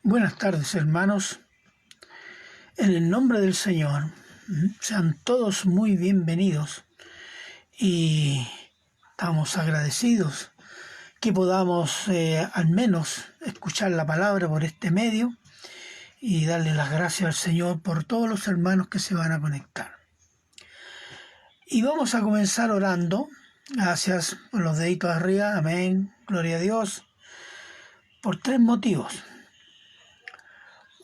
Buenas tardes, hermanos. En el nombre del Señor, sean todos muy bienvenidos y estamos agradecidos que podamos al menos escuchar la palabra por este medio y darle las gracias al Señor por todos los hermanos que se van a conectar. Y vamos a comenzar orando. Gracias por los deditos arriba. Amén. Gloria a Dios. Por tres motivos.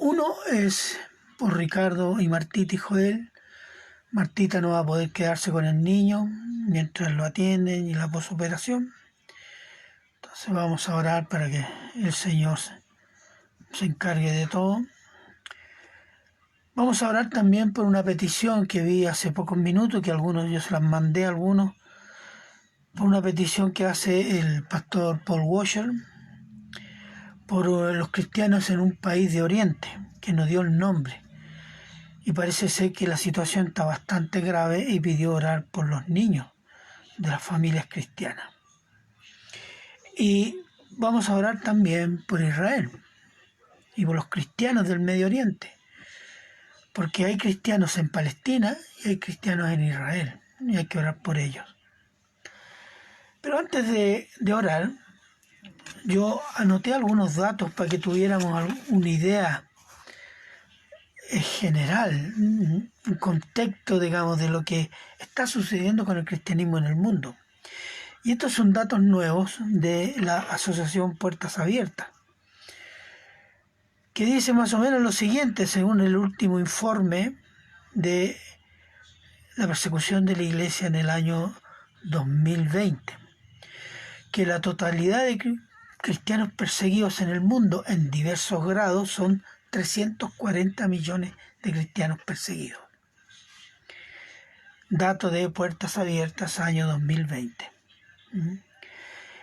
Uno es por Ricardo y Martita y Joel. Martita no va a poder quedarse con el niño mientras lo atienden y la posoperación. Entonces vamos a orar para que el Señor se encargue de todo. Vamos a orar también por una petición que vi hace pocos minutos, que yo se las mandé a algunos, por una petición que hace el pastor Paul Washer por los cristianos en un país de Oriente, que nos dio el nombre. Y parece ser que la situación está bastante grave y pidió orar por los niños de las familias cristianas. Y vamos a orar también por Israel y por los cristianos del Medio Oriente, porque hay cristianos en Palestina y hay cristianos en Israel, y hay que orar por ellos. Pero antes de orar, yo anoté algunos datos para que tuviéramos una idea general, un contexto, digamos, de lo que está sucediendo con el cristianismo en el mundo. Y estos son datos nuevos de la Asociación Puertas Abiertas, que dice más o menos lo siguiente, según el último informe de la persecución de la Iglesia en el año 2020, que la totalidad de cristianos perseguidos en el mundo en diversos grados son 340 millones de cristianos perseguidos. Dato de Puertas Abiertas, año 2020.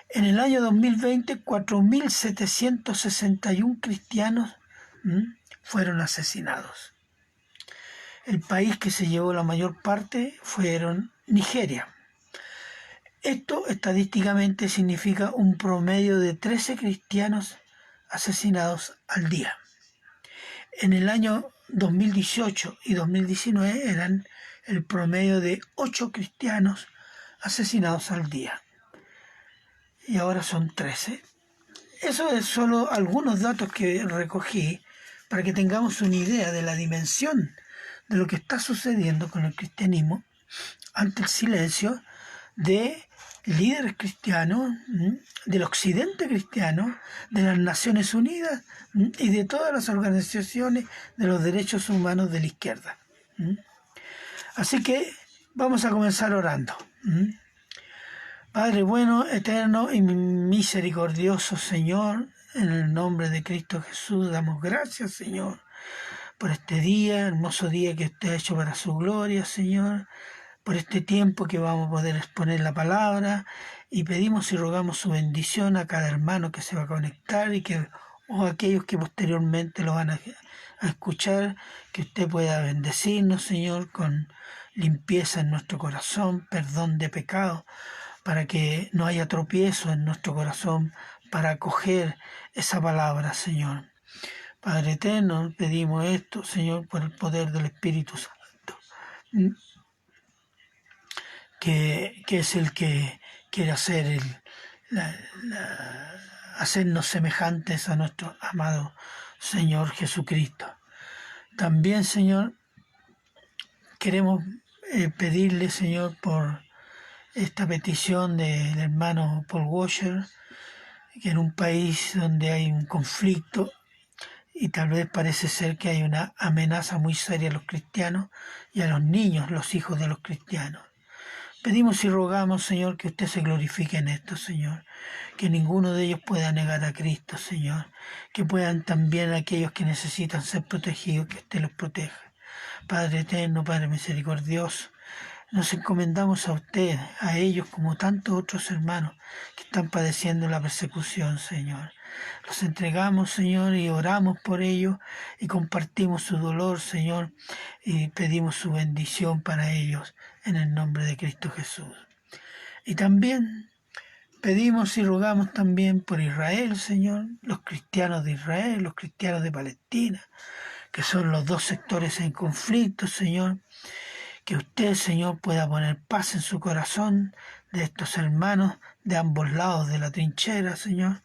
En el año 2020, 4.761 cristianos fueron asesinados. El país que se llevó la mayor parte fueron Nigeria. Esto estadísticamente significa un promedio de 13 cristianos asesinados al día. En el año 2018 y 2019 eran el promedio de 8 cristianos asesinados al día. Y ahora son 13. Eso es solo algunos datos que recogí para que tengamos una idea de la dimensión de lo que está sucediendo con el cristianismo ante el silencio de líderes cristianos, del occidente cristiano, de las Naciones Unidas y de todas las organizaciones de los derechos humanos de la izquierda. Así que vamos a comenzar orando. Padre bueno, eterno y misericordioso Señor, en el nombre de Cristo Jesús, damos gracias, Señor, por este día, hermoso día que usted ha hecho para su gloria, Señor, por este tiempo que vamos a poder exponer la palabra, y pedimos y rogamos su bendición a cada hermano que se va a conectar o a aquellos que posteriormente lo van a escuchar, que usted pueda bendecirnos, Señor, con limpieza en nuestro corazón, perdón de pecado, para que no haya tropiezo en nuestro corazón para acoger esa palabra, Señor. Padre eterno, pedimos esto, Señor, por el poder del Espíritu Santo, que es el que quiere hacernos semejantes a nuestro amado Señor Jesucristo. También, Señor, queremos pedirle, Señor, por esta petición del hermano Paul Washer, que en un país donde hay un conflicto y tal vez parece ser que hay una amenaza muy seria a los cristianos y a los niños, los hijos de los cristianos. Pedimos y rogamos, Señor, que usted se glorifique en esto, Señor, que ninguno de ellos pueda negar a Cristo, Señor, que puedan también aquellos que necesitan ser protegidos, que usted los proteja. Padre eterno, Padre misericordioso, nos encomendamos a usted, a ellos como tantos otros hermanos que están padeciendo la persecución, Señor. Los entregamos, Señor, y oramos por ellos y compartimos su dolor, Señor, y pedimos su bendición para ellos en el nombre de Cristo Jesús. Y también pedimos y rogamos también por Israel, Señor, los cristianos de Israel, los cristianos de Palestina, que son los dos sectores en conflicto, Señor. Que usted, Señor, pueda poner paz en su corazón de estos hermanos de ambos lados de la trinchera, Señor,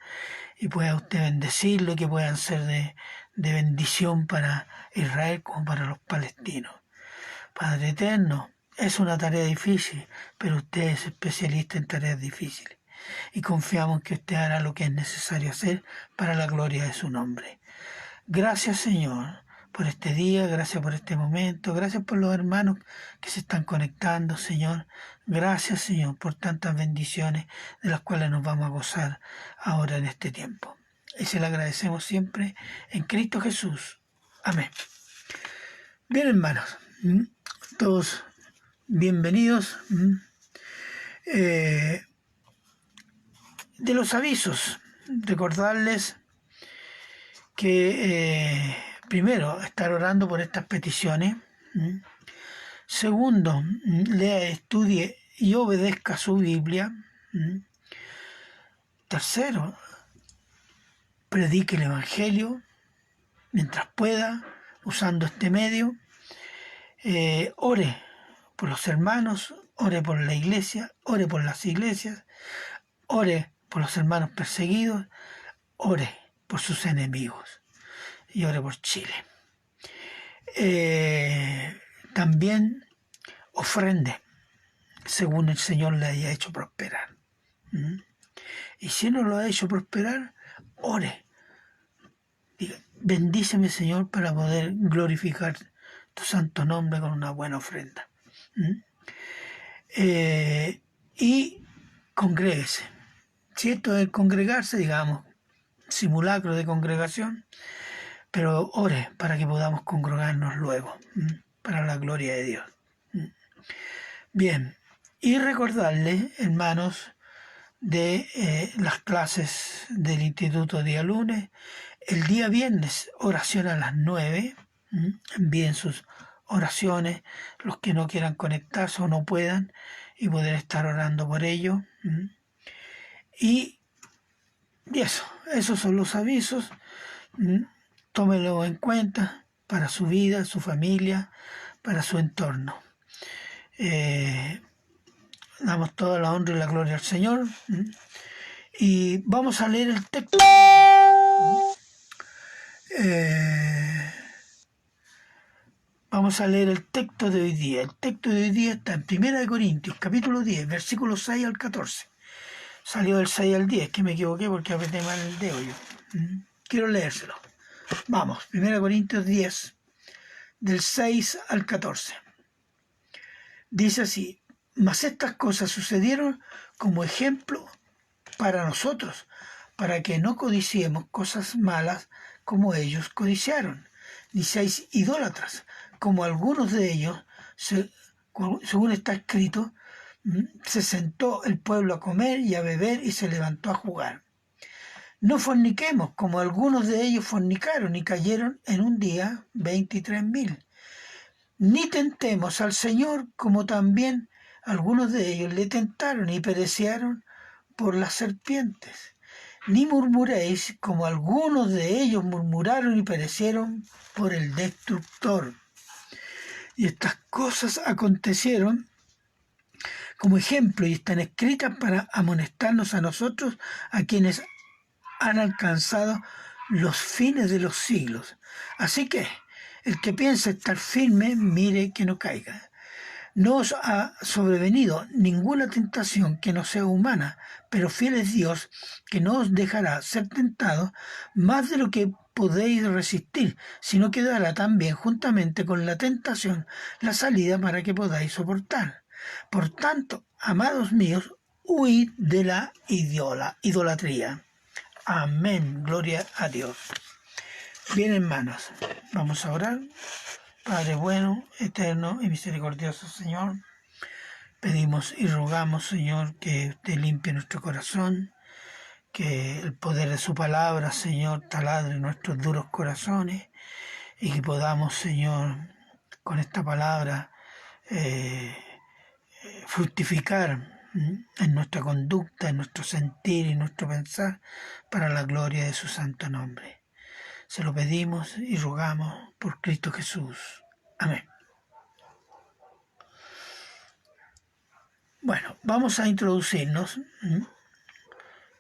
y pueda usted bendecirlo, que puedan ser de bendición para Israel como para los palestinos. Padre eterno, es una tarea difícil, pero usted es especialista en tareas difíciles y confiamos que usted hará lo que es necesario hacer para la gloria de su nombre. Gracias, Señor, por este día, gracias por este momento, gracias por los hermanos que se están conectando, Señor. Gracias, Señor, por tantas bendiciones de las cuales nos vamos a gozar ahora en este tiempo. Y se le agradecemos siempre en Cristo Jesús. Amén. Bien, hermanos, todos bienvenidos. De los avisos, recordarles que primero, estar orando por estas peticiones. Segundo, lea, estudie y obedezca su Biblia. Tercero, predique el Evangelio mientras pueda, usando este medio. Ore por los hermanos, ore por la iglesia, ore por las iglesias, ore por los hermanos perseguidos, ore por sus enemigos y ore por Chile. También ofrende según el Señor le haya hecho prosperar. Y si no lo ha hecho prosperar, ore. Diga, bendíceme, Señor, para poder glorificar tu santo nombre con una buena ofrenda. Y congréguese. Si esto es congregarse, digamos, simulacro de congregación, pero ore para que podamos congregarnos luego, para la gloria de Dios. Bien, y recordarles, hermanos, de las clases del Instituto día lunes, el día viernes, oración a las 9, envíen sus oraciones, los que no quieran conectarse o no puedan, y poder estar orando por ello. Y esos son los avisos. Tómelo en cuenta para su vida, su familia, para su entorno. Damos toda la honra y la gloria al Señor. Y vamos a leer el texto. Vamos a leer el texto de hoy día. El texto de hoy día está en 1 Corintios, capítulo 10, versículos 6 al 14. Salió del 6 al 10, que me equivoqué porque apreté mal el dedo yo. Quiero leérselo. Vamos, 1 Corintios 10, del 6 al 14. Dice así: mas estas cosas sucedieron como ejemplo para nosotros, para que no codiciemos cosas malas como ellos codiciaron, ni seáis idólatras, como algunos de ellos, según está escrito, se sentó el pueblo a comer y a beber y se levantó a jugar. No forniquemos, como algunos de ellos fornicaron y cayeron en un día 23,000. Ni tentemos al Señor, como también algunos de ellos le tentaron y perecieron por las serpientes. Ni murmuréis, como algunos de ellos murmuraron y perecieron por el destructor. Y estas cosas acontecieron como ejemplo y están escritas para amonestarnos a nosotros, a quienes han alcanzado los fines de los siglos. Así que el que piensa estar firme, mire que no caiga. No os ha sobrevenido ninguna tentación que no sea humana, pero fiel es Dios, que no os dejará ser tentados más de lo que podéis resistir, sino que dará también juntamente con la tentación la salida para que podáis soportar. Por tanto, amados míos, huid de la idolatría. Amén, gloria a Dios. Bien, hermanos, vamos a orar. Padre bueno, eterno y misericordioso Señor, pedimos y rogamos, Señor, que usted limpie nuestro corazón, que el poder de su palabra, Señor, taladre nuestros duros corazones y que podamos, Señor, con esta palabra fructificar en nuestra conducta, en nuestro sentir y nuestro pensar, para la gloria de su santo nombre. Se lo pedimos y rogamos por Cristo Jesús. Amén. Bueno, vamos a introducirnos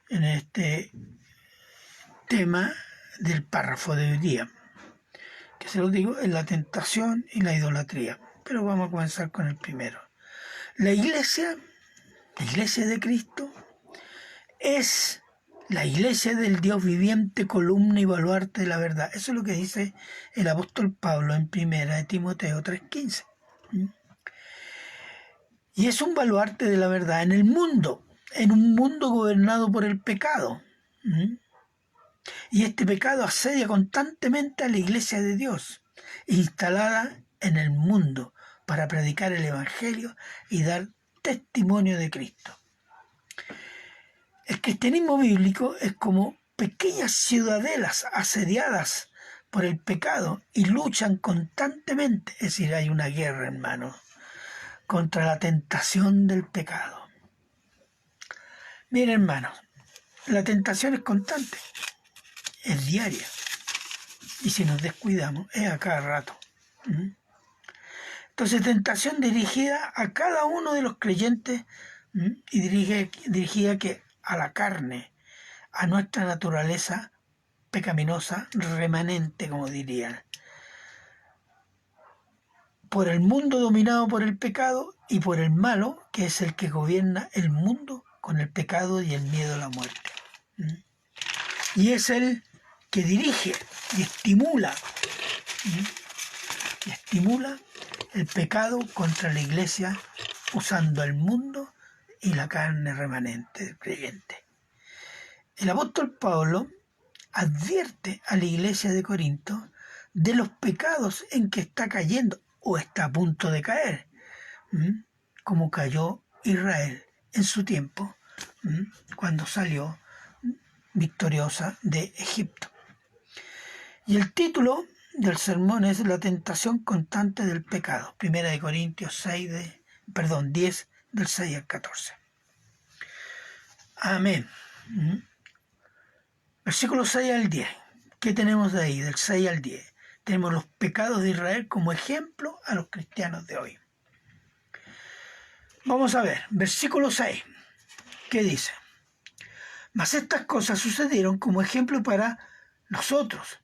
en este tema del párrafo de hoy día, que se lo digo, es la tentación y la idolatría. Pero vamos a comenzar con el primero. La iglesia de Cristo, es la iglesia del Dios viviente, columna y baluarte de la verdad. Eso es lo que dice el apóstol Pablo en 1 de Timoteo 3:15. Y es un baluarte de la verdad en el mundo, en un mundo gobernado por el pecado. Y este pecado asedia constantemente a la iglesia de Dios, instalada en el mundo para predicar el Evangelio y dar testimonio de Cristo. El cristianismo bíblico es como pequeñas ciudadelas asediadas por el pecado y luchan constantemente, es decir, hay una guerra, hermano, contra la tentación del pecado. Miren, hermanos, la tentación es constante, es diaria, y si nos descuidamos, es a cada rato. Entonces, tentación dirigida a cada uno de los creyentes y dirigida a la carne, a nuestra naturaleza pecaminosa remanente, como dirían, por el mundo dominado por el pecado y por el malo, que es el que gobierna el mundo con el pecado y el miedo a la muerte. Y es el que dirige y estimula el pecado contra la iglesia, usando el mundo y la carne remanente del creyente. El apóstol Pablo advierte a la iglesia de Corinto de los pecados en que está cayendo o está a punto de caer, como cayó Israel en su tiempo, cuando salió victoriosa de Egipto. Y el título del sermón es La tentación constante del pecado, 1 Corintios 10, del 6 al 14. Amén. Versículo 6 al 10. ¿Qué tenemos de ahí, del 6 al 10? Tenemos los pecados de Israel como ejemplo a los cristianos de hoy. Vamos a ver, versículo 6. ¿Qué dice? Mas estas cosas sucedieron como ejemplo para nosotros,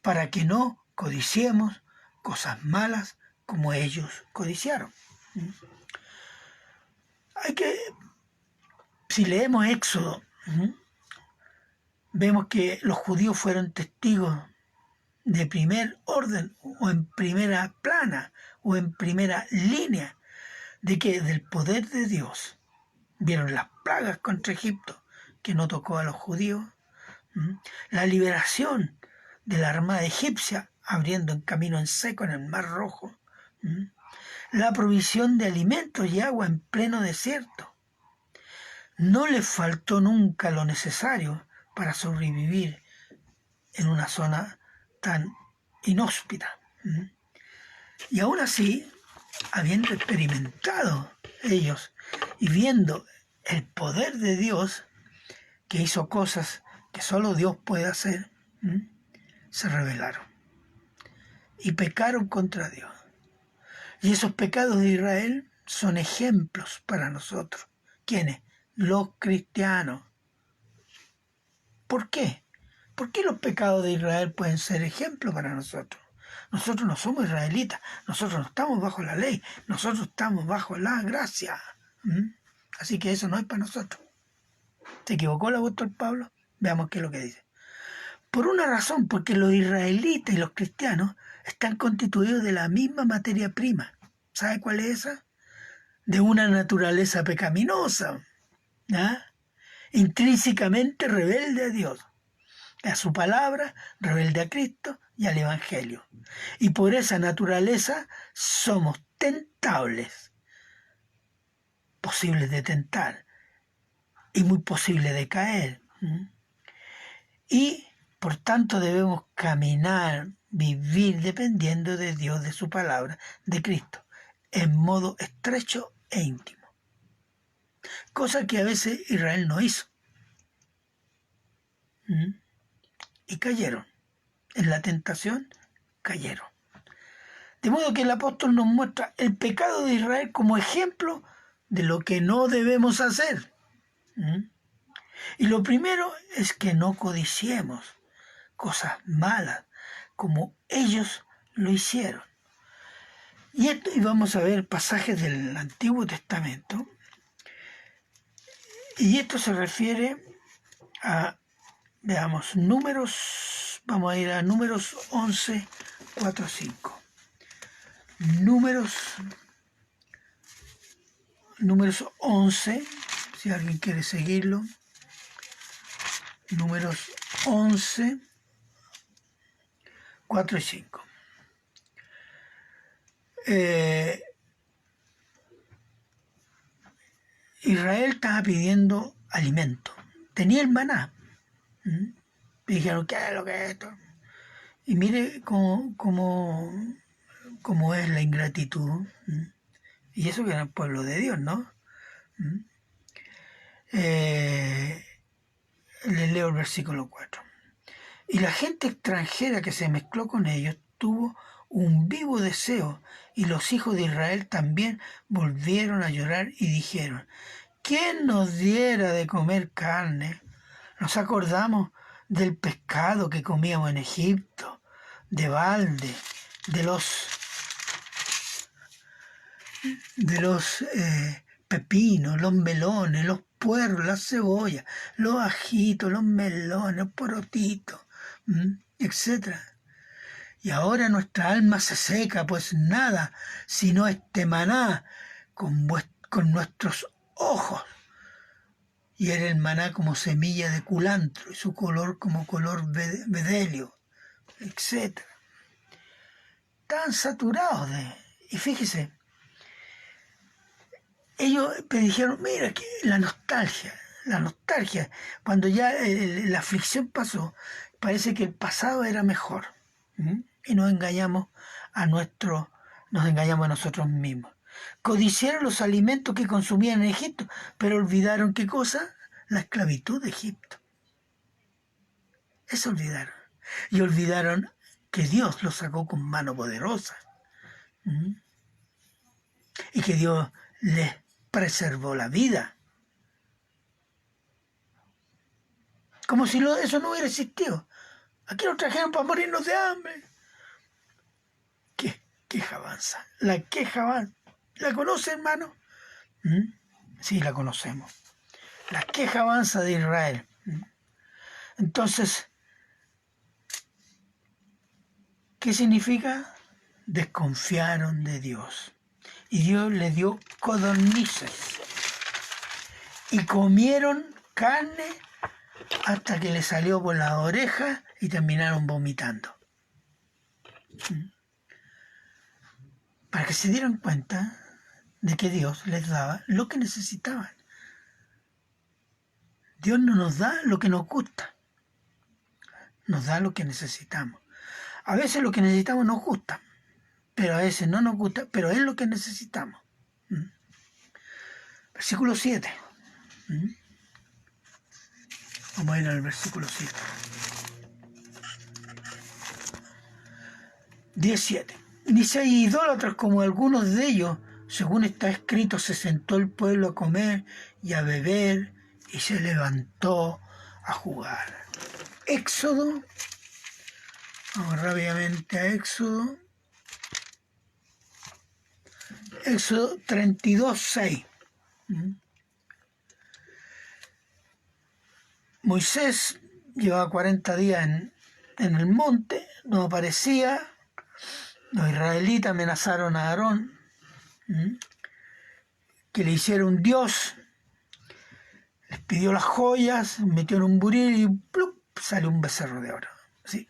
para que no codiciemos cosas malas como ellos codiciaron. Si leemos Éxodo, vemos que los judíos fueron testigos de primer orden o en primera plana o en primera línea de que del poder de Dios vieron las plagas contra Egipto que no tocó a los judíos, la liberación de la armada egipcia abriendo un camino en seco en el Mar Rojo, la provisión de alimentos y agua en pleno desierto. No les faltó nunca lo necesario para sobrevivir en una zona tan inhóspita. Y aún así, habiendo experimentado ellos y viendo el poder de Dios, que hizo cosas que solo Dios puede hacer, se rebelaron y pecaron contra Dios. Y esos pecados de Israel son ejemplos para nosotros. ¿Quiénes? Los cristianos. ¿Por qué? ¿Por qué los pecados de Israel pueden ser ejemplos para nosotros? Nosotros no somos israelitas, nosotros no estamos bajo la ley, nosotros estamos bajo la gracia. Así que eso no es para nosotros. ¿Se equivocó el apóstol Pablo? Veamos qué es lo que dice. Por una razón, porque los israelitas y los cristianos están constituidos de la misma materia prima. ¿Sabe cuál es esa? De una naturaleza pecaminosa, intrínsecamente rebelde a Dios, a su palabra, rebelde a Cristo y al Evangelio. Y por esa naturaleza somos tentables, posibles de tentar y muy posibles de caer. Y por tanto debemos caminar, vivir dependiendo de Dios, de su palabra, de Cristo, en modo estrecho e íntimo. cosa que a veces Israel no hizo. Y cayeron. En la tentación cayeron. De modo que el apóstol nos muestra el pecado de Israel como ejemplo de lo que no debemos hacer. Y lo primero es que no codiciemos cosas malas como ellos lo hicieron. Y vamos a ver pasajes del Antiguo Testamento. Y esto se refiere a, veamos, Números, vamos a ir a Números 11, 4, 5. Números 11, si alguien quiere seguirlo. Números 11, 4 y 5. Israel estaba pidiendo alimento. Tenía el maná. Y dijeron, ¿qué es lo que es esto? Y mire cómo es la ingratitud. Y eso que era el pueblo de Dios, ¿no? Les leo el versículo 4. Y la gente extranjera que se mezcló con ellos tuvo un vivo deseo, y los hijos de Israel también volvieron a llorar y dijeron, ¿quién nos diera de comer carne? Nos acordamos del pescado que comíamos en Egipto, de balde, de los pepinos, los melones, los puerros, las cebollas, los ajitos, los melones, los porotitos, etc. Y ahora nuestra alma se seca, pues nada, sino este maná con nuestros ojos. Y era el maná como semilla de culantro, y su color como color bedelio, etc. Tan saturados de... Y fíjese, ellos me dijeron, mira, que la nostalgia, cuando ya la aflicción pasó, parece que el pasado era mejor. Y nos engañamos a nosotros mismos. Codiciaron los alimentos que consumían en Egipto, pero olvidaron ¿qué cosa? La esclavitud de Egipto. Eso olvidaron. Y olvidaron que Dios los sacó con mano poderosa. Y que Dios les preservó la vida. Como si eso no hubiera existido. Aquí nos trajeron para morirnos de hambre. ¿Qué queja avanza? La queja avanza. ¿La conoce, hermano? Sí, la conocemos. La queja avanza de Israel. Entonces, ¿qué significa? Desconfiaron de Dios. Y Dios les dio codornices. Y comieron carne hasta que les salió por las orejas y terminaron vomitando. Para que se dieran cuenta de que Dios les daba lo que necesitaban. Dios no nos da lo que nos gusta, nos da lo que necesitamos. A veces lo que necesitamos nos gusta, pero a veces no nos gusta, pero es lo que necesitamos. Versículo 7. Vamos a ir al versículo 7. 17. Ni seáis idólatras como algunos de ellos, según está escrito, se sentó el pueblo a comer y a beber y se levantó a jugar. Éxodo, vamos rápidamente a Éxodo 32:6. Moisés llevaba 40 días en el monte, no aparecía. Los israelitas amenazaron a Aarón que le hiciera un dios, les pidió las joyas, metió en un buril y ¡plup! Salió un becerro de oro, así,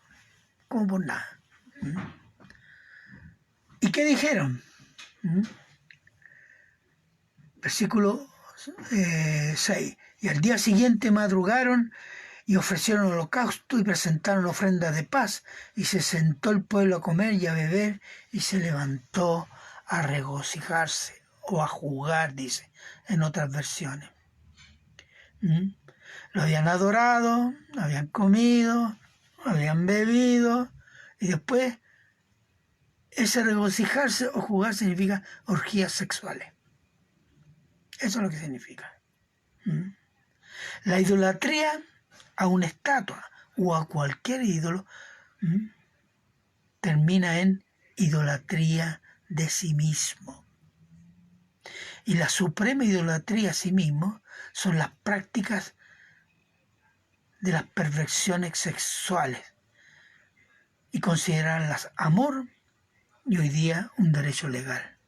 como por nada. ¿Y qué dijeron? Versículo 6. Y al día siguiente madrugaron y ofrecieron holocausto y presentaron ofrendas de paz, y se sentó el pueblo a comer y a beber, y se levantó a regocijarse, o a jugar, dice en otras versiones. Lo habían adorado, habían comido, habían bebido, y después ese regocijarse o jugar significa orgías sexuales. Eso es lo que significa. La idolatría a una estatua o a cualquier ídolo termina en idolatría de sí mismo. Y la suprema idolatría a sí mismo son las prácticas de las perversiones sexuales y considerarlas amor y hoy día un derecho legal.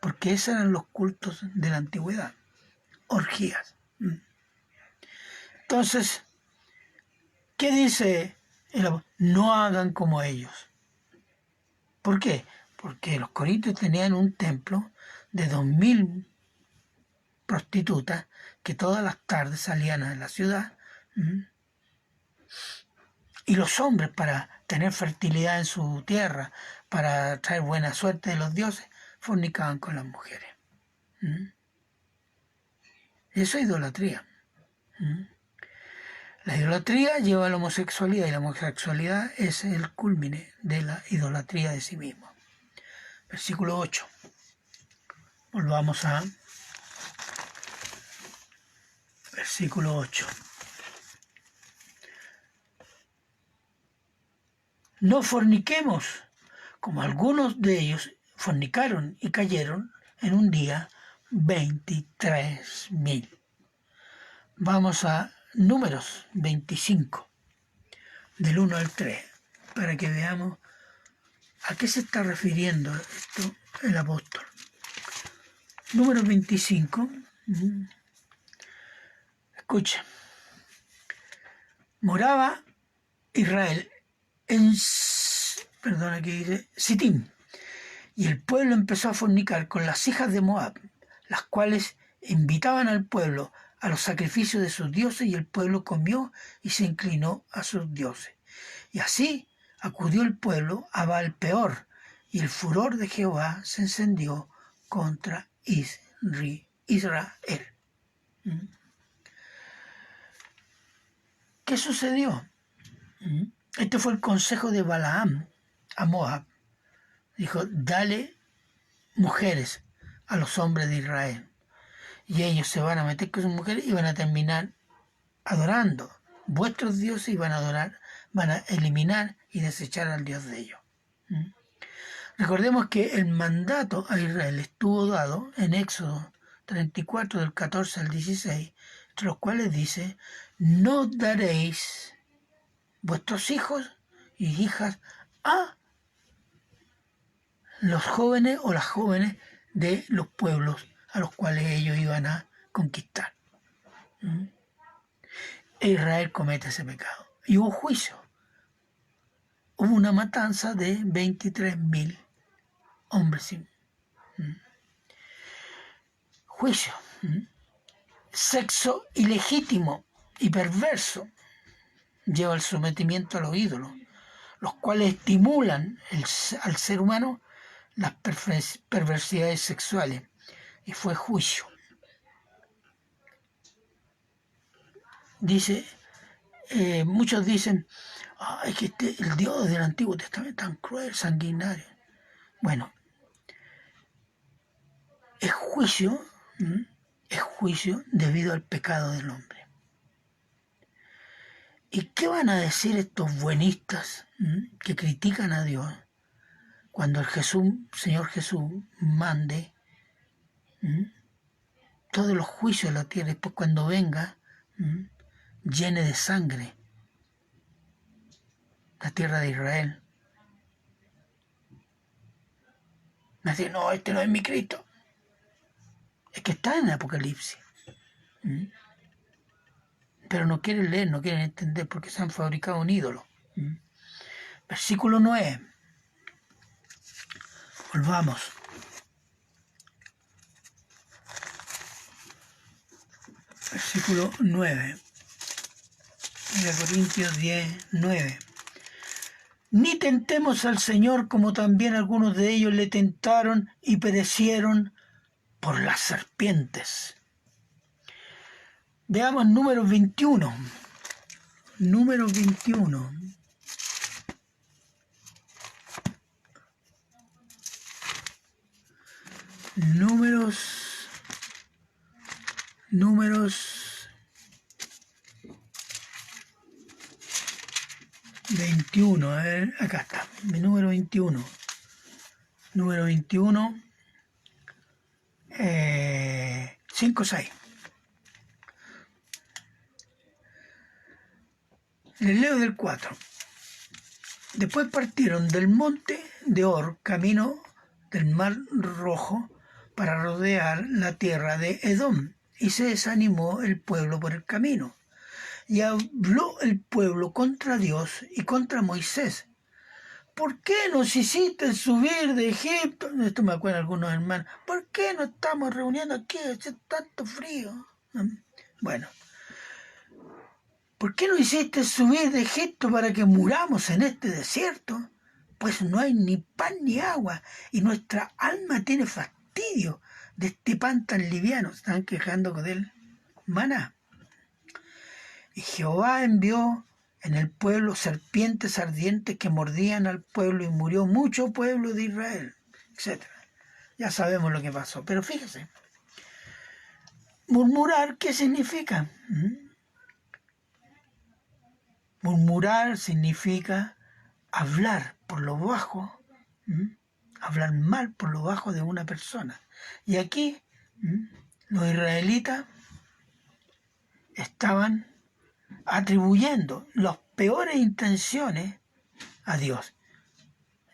Porque esos eran los cultos de la antigüedad, orgías. Entonces, ¿qué dice el apóstol? No hagan como ellos. ¿Por qué? Porque los corintios tenían un templo de 2000 prostitutas que todas las tardes salían a la ciudad, y los hombres, para tener fertilidad en su tierra, para traer buena suerte de los dioses, fornicaban con las mujeres. Eso es idolatría. La idolatría lleva a la homosexualidad y la homosexualidad es el culmine de la idolatría de sí mismo. Versículo 8. Volvamos a versículo 8. No forniquemos, como algunos de ellos fornicaron y cayeron en un día 23.000. Vamos a Números 25, del 1 al 3, para que veamos a qué se está refiriendo esto el apóstol. Números 25, escucha. Moraba Israel en Sittim, y el pueblo empezó a fornicar con las hijas de Moab, las cuales invitaban al pueblo a los sacrificios de sus dioses, y el pueblo comió y se inclinó a sus dioses. Y así acudió el pueblo a Baal-peor, y el furor de Jehová se encendió contra Israel. ¿Qué sucedió? Este fue el consejo de Balaam a Moab. Dijo, dale mujeres a los hombres de Israel, y ellos se van a meter con sus mujeres y van a terminar adorando vuestros dioses, y van a eliminar y desechar al Dios de ellos. Recordemos que el mandato a Israel estuvo dado en Éxodo 34, del 14 al 16, entre los cuales dice, no daréis vuestros hijos y hijas a los jóvenes o las jóvenes de los pueblos a los cuales ellos iban a conquistar. E Israel comete ese pecado. Y hubo juicio. Hubo una matanza de 23.000 hombres. Juicio. Sexo ilegítimo y perverso lleva al sometimiento a los ídolos, los cuales estimulan al ser humano las perversidades sexuales, y fue juicio. Dice, muchos dicen, es que el Dios del Antiguo Testamento es tan cruel, sanguinario. Bueno, es juicio debido al pecado del hombre. ¿Y qué van a decir estos buenistas que critican a Dios cuando el Señor Jesús mande todos los juicios de la tierra, y después cuando venga llene de sangre la tierra de Israel? Me dicen, no, este no es mi Cristo. Es que está en el Apocalipsis. Pero no quieren leer, no quieren entender, porque se han fabricado un ídolo. Versículo 9. Volvamos. Versículo 9. 1 Corintios 10, 9. Ni tentemos al Señor, como también algunos de ellos le tentaron y perecieron por las serpientes. Veamos número 21. Número 21. Números 21, a ver, acá está, mi número 21. Número 21, 5, 6. Les leo del 4. Después partieron del monte de Or, camino del Mar Rojo, para rodear la tierra de Edom, y se desanimó el pueblo por el camino. Y habló el pueblo contra Dios y contra Moisés. ¿Por qué nos hiciste subir de Egipto? Esto me acuerda algunos hermanos. ¿Por qué nos estamos reuniendo aquí? Hace tanto frío. Bueno. ¿Por qué nos hiciste subir de Egipto para que muramos en este desierto? Pues no hay ni pan ni agua, y nuestra alma tiene fastidio de este pan tan liviano. Están quejando con él. Maná. Y Jehová envió en el pueblo serpientes ardientes que mordían al pueblo, y murió mucho pueblo de Israel, etc. Ya sabemos lo que pasó. Pero fíjese, murmurar, ¿qué significa? Murmurar significa hablar por lo bajo, hablar mal por lo bajo de una persona. Y aquí los israelitas estaban atribuyendo las peores intenciones a Dios.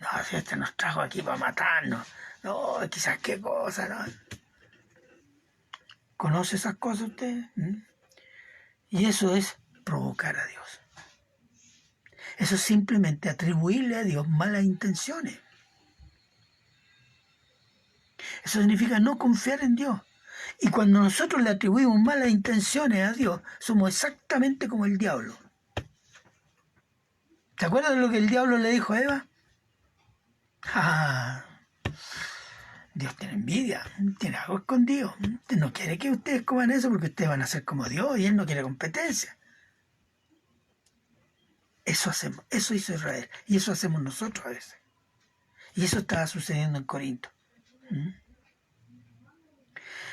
No, si este nos trajo aquí para matarnos. No, quizás qué cosa, ¿no? ¿Conoce esas cosas usted? Y eso es provocar a Dios. Eso es simplemente atribuirle a Dios malas intenciones. Eso significa no confiar en Dios. Y cuando nosotros le atribuimos malas intenciones a Dios, somos exactamente como el diablo. ¿Te acuerdas de lo que el diablo le dijo a Eva? ¡Ah! Dios tiene envidia, tiene algo escondido. Usted no quiere que ustedes coman eso porque ustedes van a ser como Dios y Él no quiere competencia. Eso hacemos, eso hizo Israel y eso hacemos nosotros a veces. Y eso estaba sucediendo en Corinto.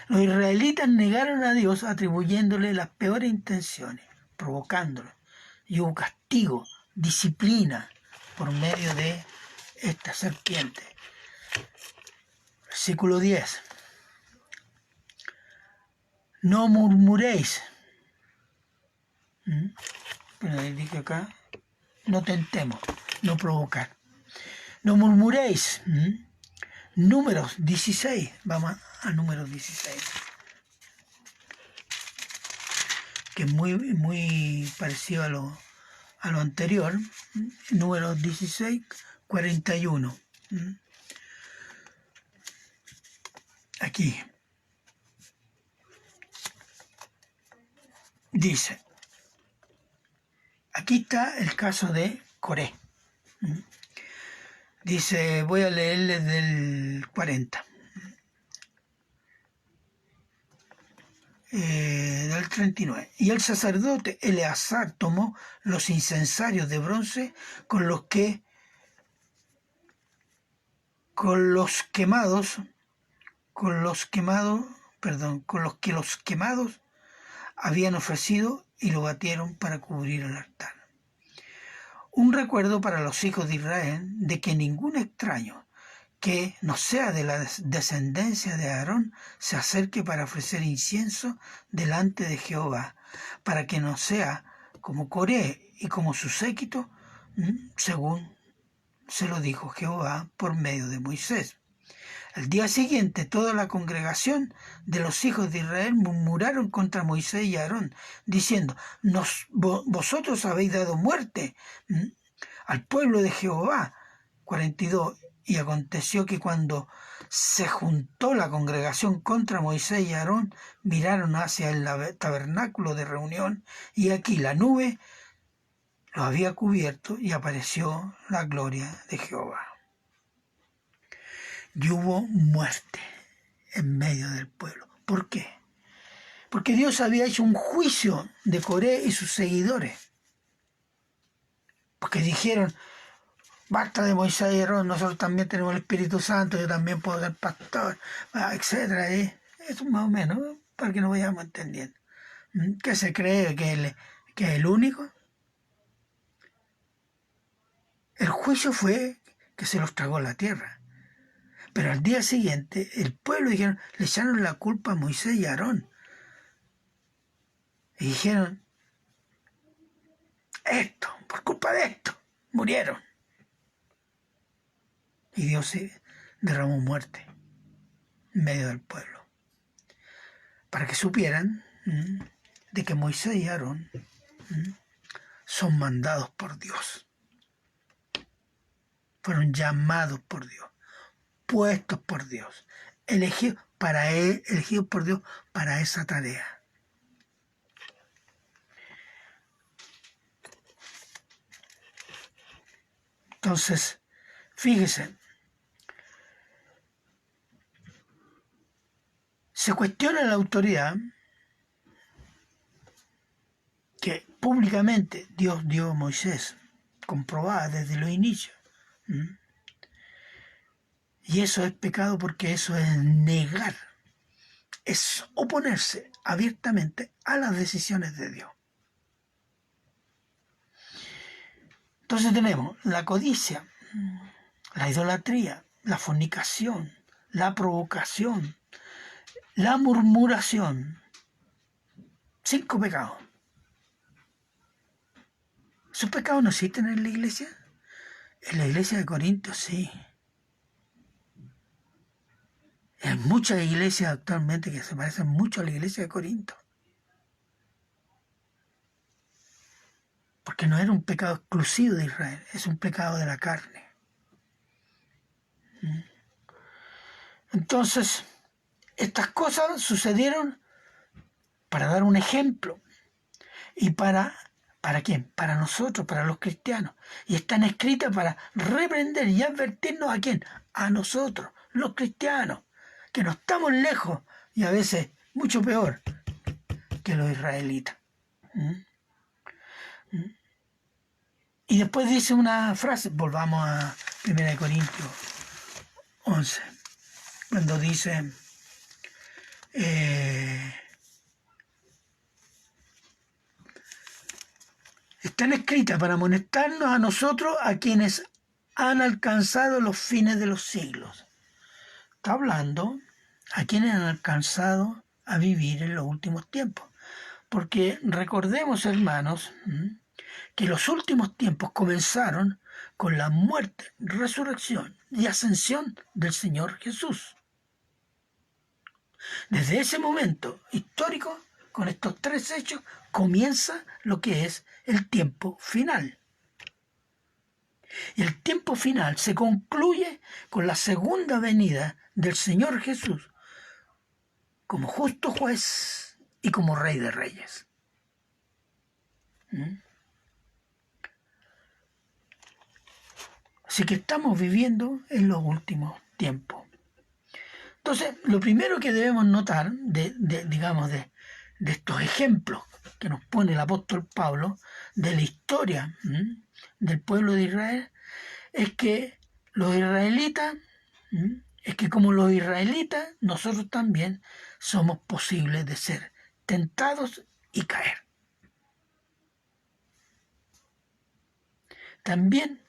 Los israelitas negaron a Dios atribuyéndole las peores intenciones, provocándolo. Y hubo castigo, disciplina por medio de esta serpiente. Versículo 10. No murmuréis. Pero dije acá, no tentemos, no provocar. No murmuréis. Números 16. Vamos a números 16. Que es muy parecido a lo anterior. Números 16, 41. Aquí dice, aquí está el caso de Coré. Dice, voy a leerles del 40. Del 39. Y el sacerdote Eleazar tomó los incensarios de bronce con los que los quemados habían ofrecido, y lo batieron para cubrir el altar. Un recuerdo para los hijos de Israel de que ningún extraño que no sea de la descendencia de Aarón se acerque para ofrecer incienso delante de Jehová, para que no sea como Coré y como su séquito, según se lo dijo Jehová por medio de Moisés. Al día siguiente toda la congregación de los hijos de Israel murmuraron contra Moisés y Aarón, diciendo, vosotros habéis dado muerte al pueblo de Jehová. 42. Y aconteció que cuando se juntó la congregación contra Moisés y Aarón, miraron hacia el tabernáculo de reunión, y aquí la nube lo había cubierto, y apareció la gloria de Jehová. Y hubo muerte en medio del pueblo. ¿Por qué? Porque Dios había hecho un juicio de Coré y sus seguidores. Porque dijeron, basta de Moisés y Aarón, nosotros también tenemos el Espíritu Santo, yo también puedo ser pastor, etcétera. Eso más o menos, para que nos vayamos entendiendo. ¿Qué se cree que es el único? El juicio fue que se los tragó la tierra. Pero al día siguiente, el pueblo le echaron la culpa a Moisés y a Aarón. Y dijeron, por culpa de esto, murieron. Y Dios derramó muerte en medio del pueblo. Para que supieran de que Moisés y Aarón son mandados por Dios. Fueron llamados por Dios, puestos por Dios, elegidos por Dios para esa tarea. Entonces, fíjese, se cuestiona la autoridad que públicamente Dios dio a Moisés, comprobada desde los inicios. Y eso es pecado porque eso es negar, es oponerse abiertamente a las decisiones de Dios. Entonces tenemos la codicia, la idolatría, la fornicación, la provocación, la murmuración. 5 pecados. ¿Esos pecados no existen en la iglesia? En la iglesia de Corinto sí. Hay muchas iglesias actualmente que se parecen mucho a la iglesia de Corinto. Porque no era un pecado exclusivo de Israel, es un pecado de la carne. Entonces, estas cosas sucedieron para dar un ejemplo. ¿Y para quién? Para nosotros, para los cristianos. Y están escritas para reprender y advertirnos a quién? A nosotros, los cristianos, que no estamos lejos y a veces mucho peor que los israelitas. Y después dice una frase, volvamos a 1 Corintios 11, cuando dice, están escritas para amonestarnos a nosotros, a quienes han alcanzado los fines de los siglos. Está hablando a quienes han alcanzado a vivir en los últimos tiempos. Porque recordemos, hermanos, que los últimos tiempos comenzaron con la muerte, resurrección y ascensión del Señor Jesús. Desde ese momento histórico, con estos 3 hechos, comienza lo que es el tiempo final. Y el tiempo final se concluye con la segunda venida del Señor Jesús como justo juez y como Rey de Reyes. Así que estamos viviendo en los últimos tiempos. Entonces, lo primero que debemos notar de estos ejemplos que nos pone el apóstol Pablo de la historia del pueblo de Israel es que los israelitas, como los israelitas, nosotros también somos posibles de ser tentados y caer. También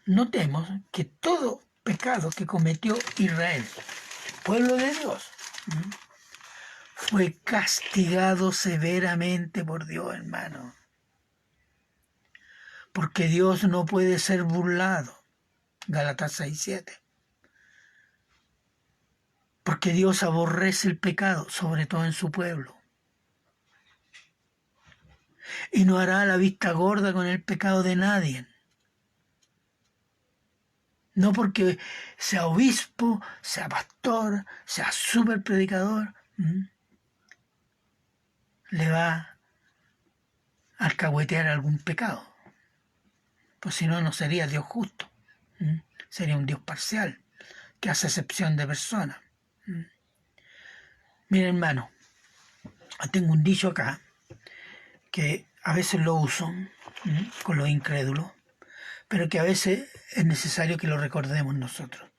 notemos que todo pecado que cometió Israel, el pueblo de Dios, fue castigado severamente por Dios, hermano. Porque Dios no puede ser burlado. Gálatas 6:7. Porque Dios aborrece el pecado, sobre todo en su pueblo. Y no hará la vista gorda con el pecado de nadie. No porque sea obispo, sea pastor, sea súper predicador, le va a alcahuetear algún pecado. Pues si no, no sería Dios justo. Sería un Dios parcial, que hace excepción de personas. Mira, hermano, Tengo un dicho acá que a veces lo uso con los incrédulos, pero que a veces es necesario que lo recordemos nosotros.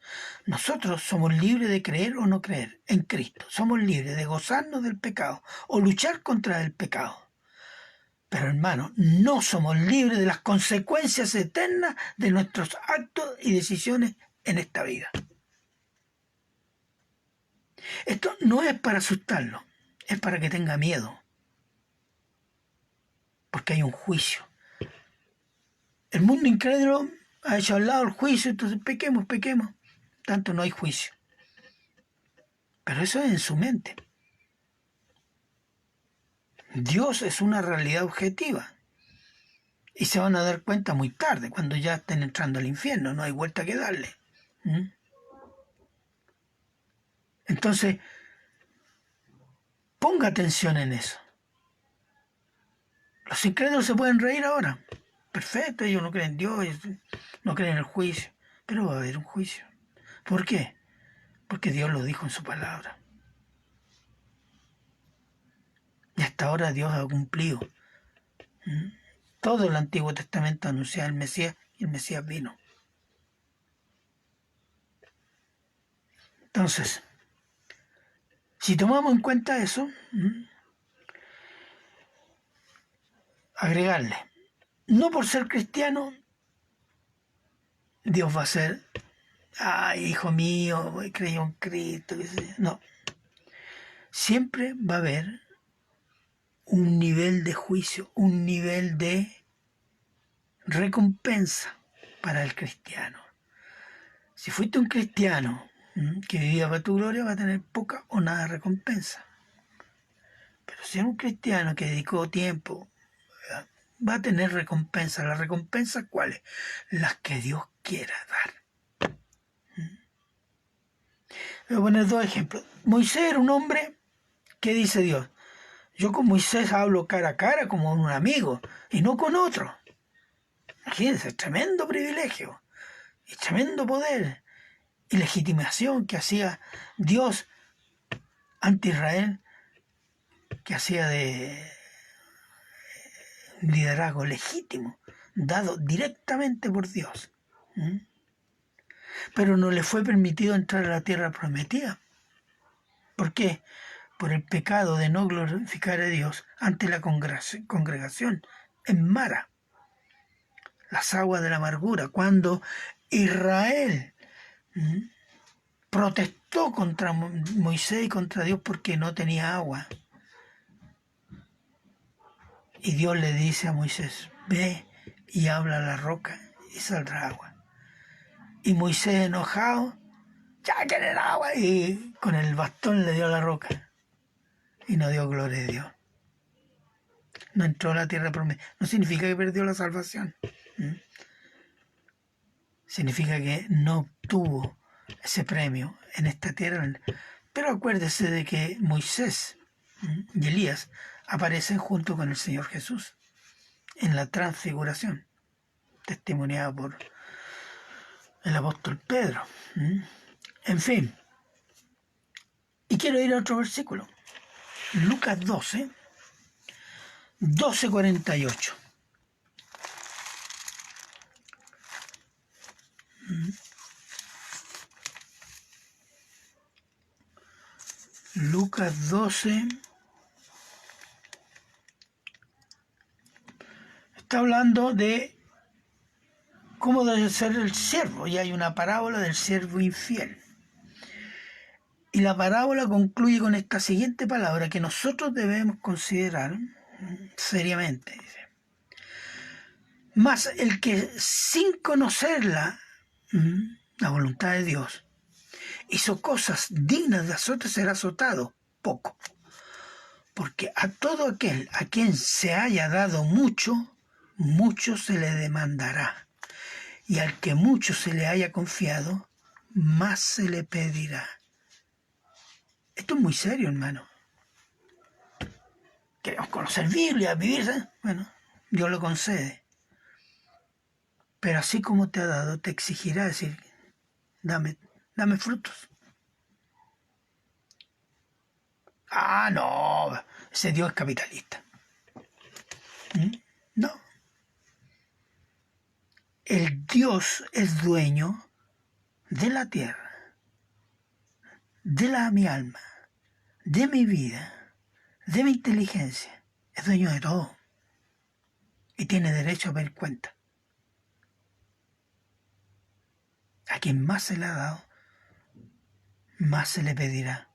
Nosotros somos libres de creer o no creer en Cristo. Somos libres de gozarnos del pecado o luchar contra el pecado. Pero hermano, no somos libres de las consecuencias eternas de nuestros actos y decisiones en esta vida. Esto no es para asustarlo, es para que tenga miedo. Porque hay un juicio. El mundo incrédulo ha hecho al lado el juicio, entonces pequemos. Tanto no hay juicio. Pero eso es en su mente. Dios es una realidad objetiva. Y se van a dar cuenta muy tarde, cuando ya estén entrando al infierno. No hay vuelta que darle. Entonces, ponga atención en eso. Los incrédulos se pueden reír ahora. Perfecto, ellos no creen en Dios, no creen en el juicio. Pero va a haber un juicio. ¿Por qué? Porque Dios lo dijo en su palabra. Y hasta ahora Dios ha cumplido. Todo el Antiguo Testamento anunciaba el Mesías y el Mesías vino. Entonces, si tomamos en cuenta eso, agregarle, no por ser cristiano, Dios va a ser, ay, hijo mío, creyó en Cristo. No, siempre va a haber un nivel de juicio, un nivel de recompensa para el cristiano. Si fuiste un cristiano que vivía para tu gloria, va a tener poca o nada de recompensa. Pero si es un cristiano que dedicó tiempo, va a tener recompensa. ¿Las recompensas cuáles? Las que Dios quiera dar. Voy a poner dos ejemplos. Moisés era un hombre que dice Dios, yo con Moisés hablo cara a cara como un amigo y no con otro. Imagínense, tremendo privilegio y tremendo poder y legitimación que hacía Dios ante Israel, que hacía de liderazgo legítimo, dado directamente por Dios. Pero no le fue permitido entrar a la tierra prometida. ¿Por qué? Por el pecado de no glorificar a Dios ante la congregación en Mara, las aguas de la amargura, cuando Israel protestó contra Moisés y contra Dios porque no tenía agua. Y Dios le dice a Moisés, ve y habla a la roca y saldrá agua. Y Moisés enojado, ya quieren agua, y con el bastón le dio a la roca. Y no dio gloria a Dios. No entró a la tierra prometida. No significa que perdió la salvación. Significa que no obtuvo ese premio en esta tierra. Pero acuérdese de que Moisés y Elías aparecen junto con el Señor Jesús en la transfiguración, testimoniada por el apóstol Pedro. En fin, y quiero ir a otro versículo. Lucas 12:48. Lucas 12 está hablando de cómo debe ser el siervo, y hay una parábola del siervo infiel. Y la parábola concluye con esta siguiente palabra que nosotros debemos considerar seriamente. Dice, mas el que sin conocerla, la voluntad de Dios, hizo cosas dignas de azote, será azotado poco. Porque a todo aquel a quien se haya dado mucho, mucho se le demandará. Y al que mucho se le haya confiado, más se le pedirá. Esto es muy serio, hermano. Queremos conocer Biblia, vivir, bueno, Dios lo concede. Pero así como te ha dado, te exigirá decir, dame frutos. Ah, no, ese Dios es capitalista. No. El Dios es dueño de la tierra, de mi alma, de mi vida, de mi inteligencia. Es dueño de todo. Y tiene derecho a pedir cuenta. A quien más se le ha dado, más se le pedirá.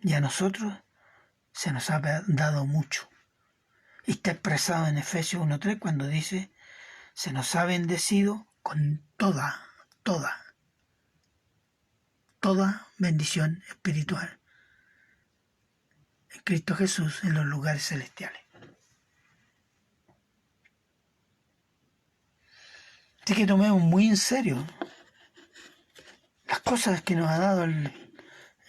Y a nosotros se nos ha dado mucho. Y está expresado en Efesios 1:3 cuando dice, se nos ha bendecido con toda bendición espiritual en Cristo Jesús en los lugares celestiales. Así que tomemos muy en serio las cosas que nos ha dado el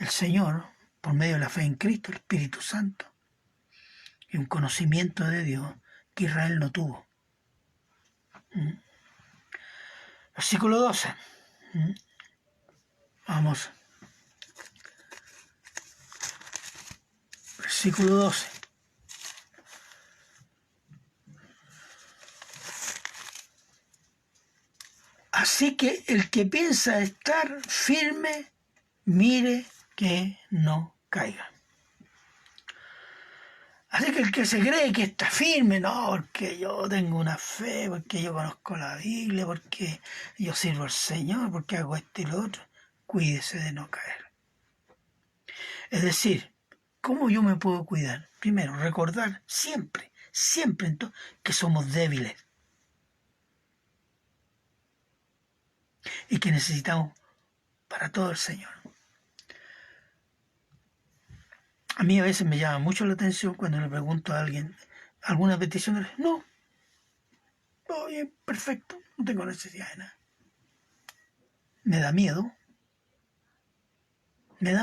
Señor por medio de la fe en Cristo, el Espíritu Santo, y un conocimiento de Dios que Israel no tuvo. Versículo 12. Vamos. Versículo 12. Así que el que piensa estar firme, mire que no caiga. Así que el que se cree que está firme, no, porque yo tengo una fe, porque yo conozco la Biblia, porque yo sirvo al Señor, porque hago esto y lo otro, cuídese de no caer. Es decir, ¿cómo yo me puedo cuidar? Primero, recordar siempre que somos débiles y que necesitamos para todo el Señor. A mí a veces me llama mucho la atención cuando le pregunto a alguien alguna petición. No, bien, perfecto, no tengo necesidad de nada. Me da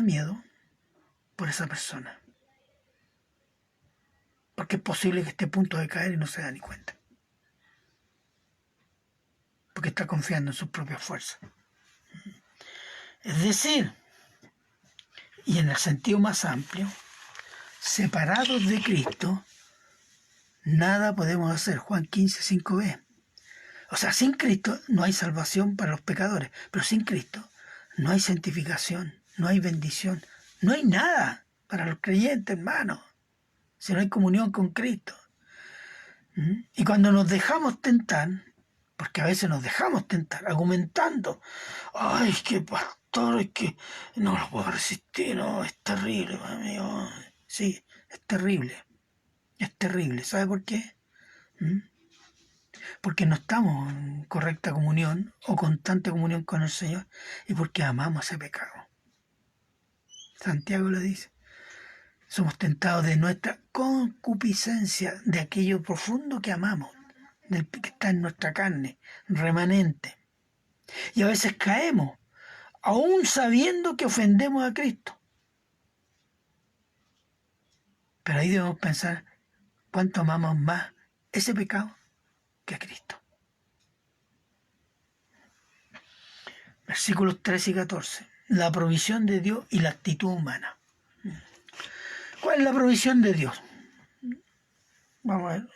miedo por esa persona. Porque es posible que esté a punto de caer y no se da ni cuenta. Porque está confiando en sus propias fuerzas. Es decir, y en el sentido más amplio, separados de Cristo, nada podemos hacer. Juan 15, 5b. O sea, sin Cristo no hay salvación para los pecadores, pero sin Cristo no hay santificación, no hay bendición, no hay nada para los creyentes, hermanos, si no hay comunión con Cristo. Y cuando nos dejamos tentar, porque a veces nos dejamos tentar, argumentando, ay, es que pastor, es que no lo puedo resistir, no, es terrible, amigo. Sí, es terrible, ¿sabe por qué? Porque no estamos en correcta comunión o constante comunión con el Señor y porque amamos ese pecado. Santiago lo dice. Somos tentados de nuestra concupiscencia, de aquello profundo que amamos, del que está en nuestra carne, remanente. Y a veces caemos, aún sabiendo que ofendemos a Cristo. Pero ahí debemos pensar cuánto amamos más ese pecado que a Cristo. Versículos 13 y 14. La provisión de Dios y la actitud humana. ¿Cuál es la provisión de Dios? Vamos a ver,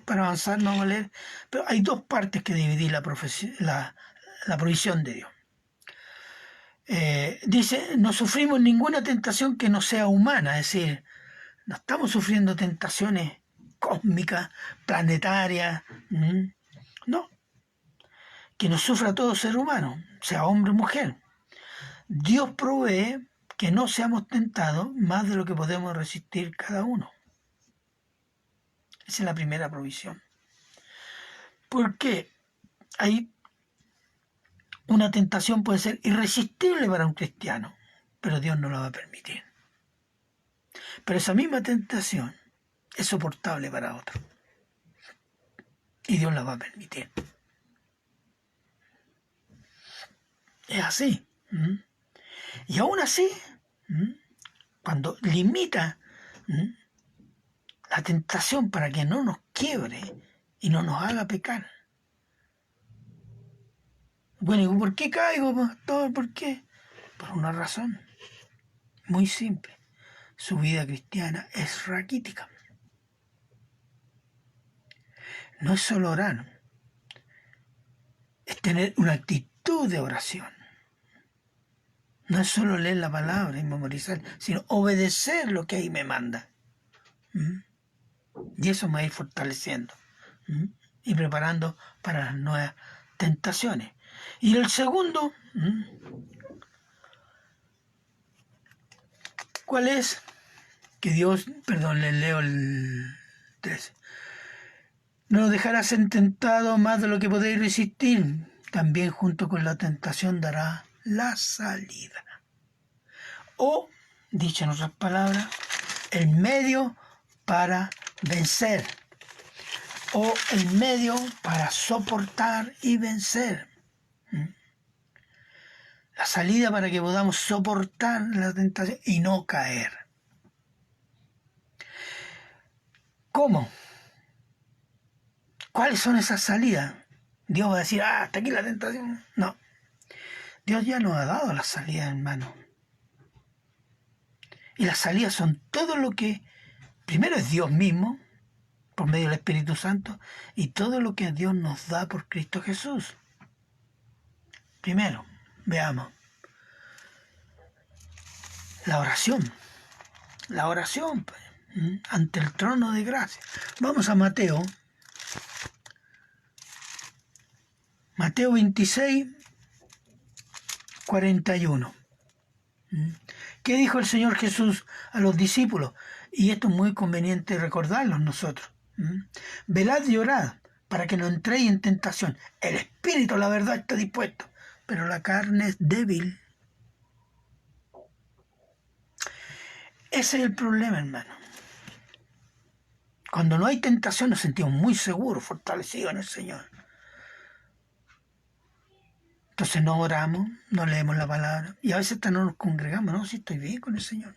para avanzar no vamos a leer, pero hay dos partes que dividir la provisión de Dios. Dice, no sufrimos ninguna tentación que no sea humana, es decir, no estamos sufriendo tentaciones cósmicas, planetarias, no, que nos sufra todo ser humano, sea hombre o mujer. Dios provee que no seamos tentados más de lo que podemos resistir cada uno. Esa es la primera provisión. Porque hay una tentación puede ser irresistible para un cristiano, pero Dios no lo va a permitir. Pero esa misma tentación es soportable para otro. Y Dios la va a permitir. Es así. Y aún así, cuando limita la tentación para que no nos quiebre y no nos haga pecar. Bueno, ¿y por qué caigo, pastor? ¿Por qué? Por una razón muy simple. su vida cristiana es raquítica. No es solo orar, es tener una actitud de oración. No es solo leer la palabra y memorizar, sino obedecer lo que ahí me manda. ¿Mm? Y eso me va a ir fortaleciendo. ¿Mm? Y preparando para las nuevas tentaciones. Y el segundo, ¿cuál es? Que Dios, perdón, les leo el 13. No nos dejará ser tentado más de lo que podéis resistir. También junto con la tentación dará la salida. O, dicho en otras palabras, el medio para vencer. O el medio para soportar y vencer. La salida para que podamos soportar la tentación y no caer. ¿Cómo? ¿Cuáles son esas salidas? Dios va a decir, hasta aquí la tentación. No. Dios ya nos ha dado las salidas, hermano. Y las salidas son todo lo que, primero es Dios mismo, por medio del Espíritu Santo, y todo lo que Dios nos da por Cristo Jesús. Primero, veamos. La oración. La oración, pues, ante el trono de gracia. Vamos a Mateo. Mateo 26, 41. ¿Qué dijo el Señor Jesús a los discípulos? Y esto es muy conveniente recordarlo nosotros. Velad y orad para que no entréis en tentación. El espíritu, la verdad, está dispuesto, pero la carne es débil. Ese es el problema, hermano. Cuando no hay tentación nos sentimos muy seguros, fortalecidos en el Señor. Entonces no oramos, no leemos la palabra y a veces hasta no nos congregamos. No, si estoy bien con el Señor.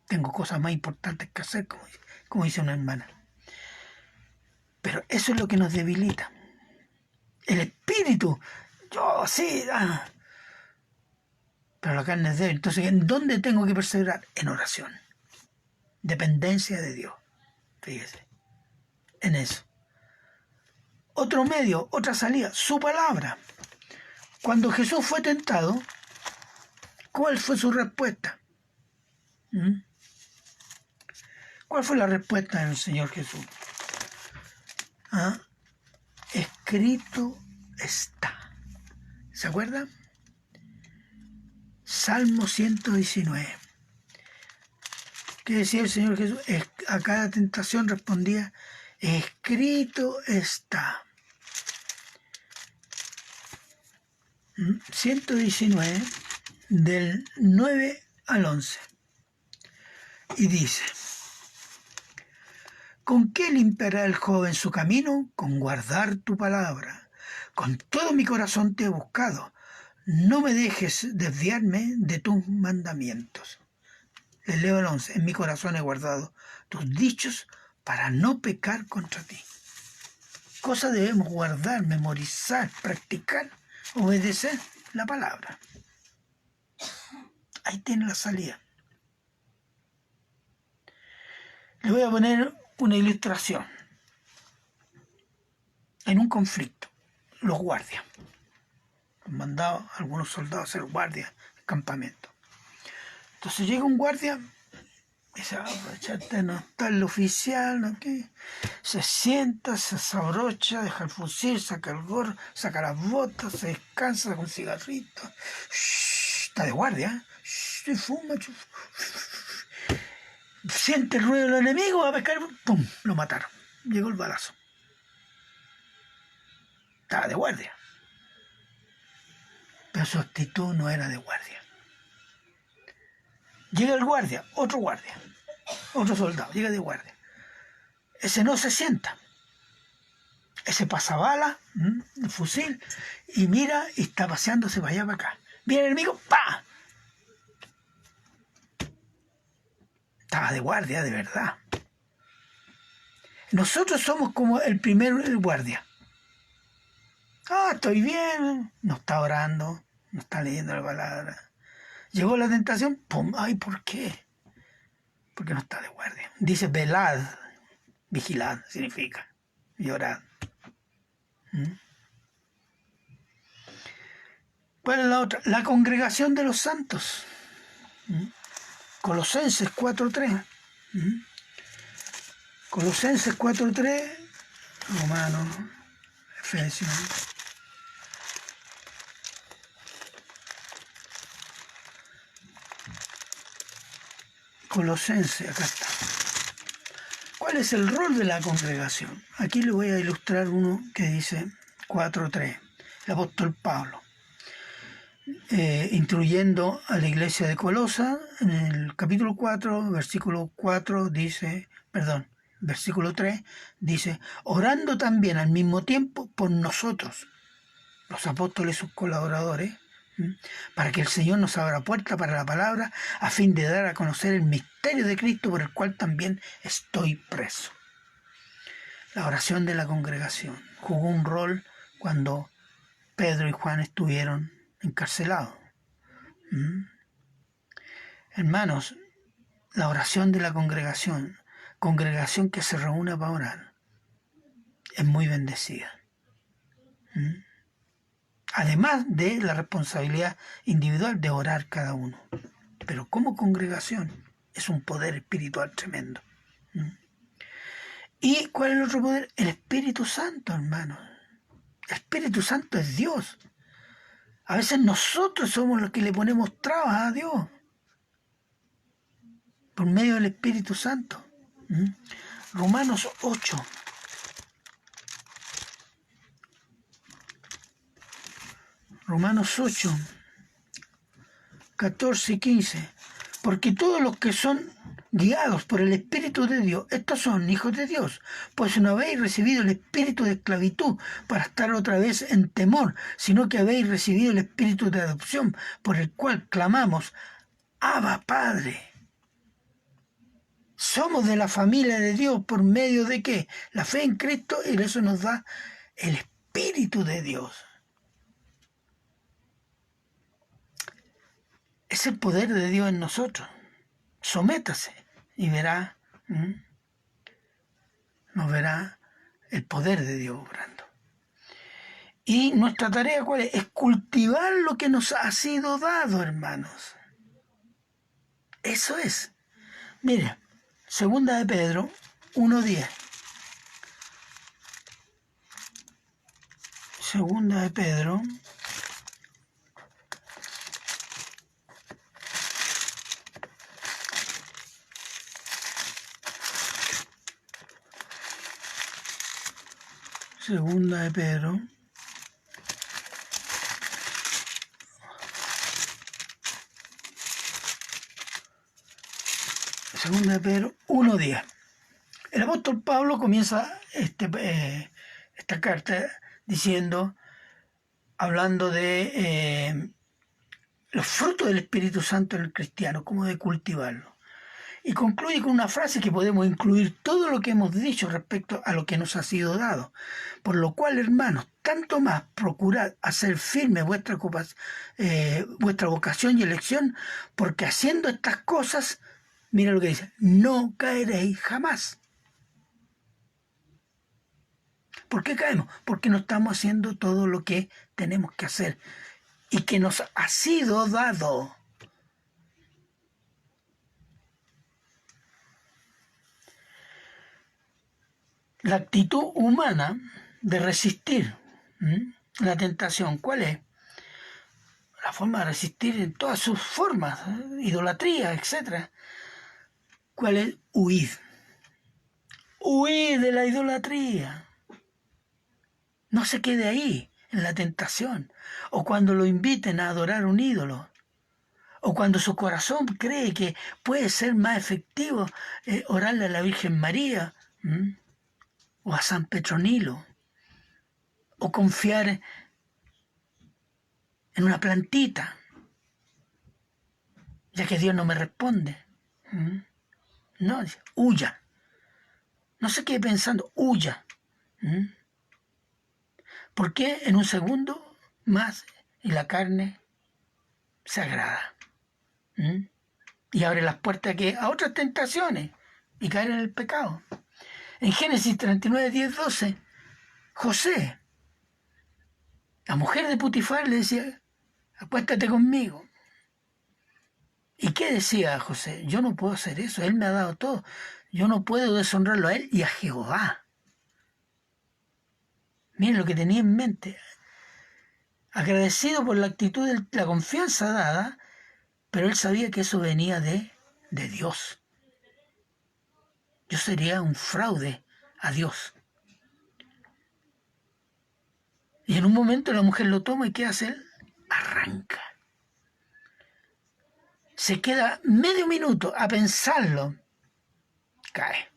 Tengo cosas más importantes que hacer, como dice una hermana. Pero eso es lo que nos debilita. El espíritu, yo sí, pero la carne es débil. Entonces, ¿en dónde tengo que perseverar? En oración. Dependencia de Dios. Fíjese, en eso. Otro medio, otra salida, su palabra. Cuando Jesús fue tentado, ¿cuál fue su respuesta? ¿Cuál fue la respuesta del Señor Jesús? Escrito está. ¿Se acuerdan? Salmo 119. ¿Qué decía el Señor Jesús? A cada tentación respondía, escrito está. 119, del 9 al 11. Y dice, ¿con qué limpiará el joven su camino? Con guardar tu palabra. Con todo mi corazón te he buscado. No me dejes desviarme de tus mandamientos. Les leo el 11. En mi corazón he guardado tus dichos para no pecar contra ti. Cosa debemos guardar, memorizar, practicar, obedecer la palabra. Ahí tiene la salida. Le voy a poner una ilustración. En un conflicto, los guardias han mandado a algunos soldados a ser guardias del campamento. Entonces llega un guardia y dice, no está el oficial, ¿no? ¿Qué? Se sienta, se desabrocha, deja el fusil, saca el gorro, saca las botas, se descansa con cigarrito. Está de guardia, y fuma. Siente el ruido del enemigo, va a pescar, ¡pum! Lo mataron. Llegó el balazo. Estaba de guardia. Pero su actitud no era de guardia. Llega el guardia, otro soldado, llega de guardia. Ese no se sienta. Ese pasa bala, el fusil, y mira y está paseándose para allá para acá. Viene el enemigo, ¡pa! Estaba de guardia, de verdad. Nosotros somos como el guardia. Estoy bien. No está orando, no está leyendo la palabra. Llegó la tentación, ¡pum! ¡Ay, ¿por qué! Porque no está de guardia. Dice velad, vigilad, significa, y orad. ¿Mm? ¿Cuál es la otra? La congregación de los santos. ¿Mm? Colosenses 4.3. ¿Mm? Colosenses 4.3, Romanos, Efesios. Colosenses, acá está. ¿Cuál es el rol de la congregación? Aquí le voy a ilustrar uno que dice 4.3, el apóstol Pablo, instruyendo a la iglesia de Colosa, en el capítulo 4, versículo 4 dice, versículo 3 dice, orando también al mismo tiempo por nosotros, los apóstoles y sus colaboradores, para que el Señor nos abra puerta para la palabra, a fin de dar a conocer el misterio de Cristo, por el cual también estoy preso. La oración de la congregación jugó un rol cuando Pedro y Juan estuvieron encarcelados. Hermanos, la oración de la congregación que se reúne para orar, es muy bendecida. Además de la responsabilidad individual de orar cada uno. Pero como congregación es un poder espiritual tremendo. ¿Y cuál es el otro poder? El Espíritu Santo, hermanos. El Espíritu Santo es Dios. A veces nosotros somos los que le ponemos trabas a Dios por medio del Espíritu Santo. Romanos 8. Romanos 8, 14 y 15. Porque todos los que son guiados por el Espíritu de Dios, estos son hijos de Dios, pues no habéis recibido el espíritu de esclavitud para estar otra vez en temor, sino que habéis recibido el espíritu de adopción, por el cual clamamos, Abba, Padre. Somos de la familia de Dios, ¿por medio de qué? La fe en Cristo, y eso nos da el Espíritu de Dios. Es el poder de Dios en nosotros. Sométase y verá, nos verá el poder de Dios obrando. Y nuestra tarea, ¿cuál es? Es cultivar lo que nos ha sido dado, hermanos. Eso es. Mira, segunda de Pedro 1:10. Segunda de Pedro 1:10. El apóstol Pablo comienza esta carta diciendo, hablando de los frutos del Espíritu Santo en el cristiano, cómo de cultivarlo. Y concluye con una frase que podemos incluir todo lo que hemos dicho respecto a lo que nos ha sido dado. Por lo cual, hermanos, tanto más procurad hacer firme vuestra vocación y elección, porque haciendo estas cosas, mira lo que dice, no caeréis jamás. ¿Por qué caemos? Porque no estamos haciendo todo lo que tenemos que hacer y que nos ha sido dado. La actitud humana de resistir la tentación, ¿cuál es? La forma de resistir en todas sus formas, idolatría, etc. ¿Cuál es? Huir. Huir de la idolatría. No se quede ahí, en la tentación, o cuando lo inviten a adorar un ídolo, o cuando su corazón cree que puede ser más efectivo orarle a la Virgen María, o a San Petronilo, o confiar en una plantita, ya que Dios no me responde. No, huya. No se quede pensando, huya. ¿Por qué en un segundo más y la carne se agrada? ¿Mm? Y abre las puertas a otras tentaciones y caer en el pecado. En Génesis 39, 10, 12, José, la mujer de Putifar, le decía, acuéstate conmigo. ¿Y qué decía José? Yo no puedo hacer eso, él me ha dado todo. Yo no puedo deshonrarlo a él y a Jehová. Miren lo que tenía en mente. Agradecido por la actitud, la confianza dada, pero él sabía que eso venía de Dios. Yo sería un fraude a Dios. Y en un momento la mujer lo toma y ¿qué hace él? Arranca. Se queda medio minuto a pensarlo. Cae.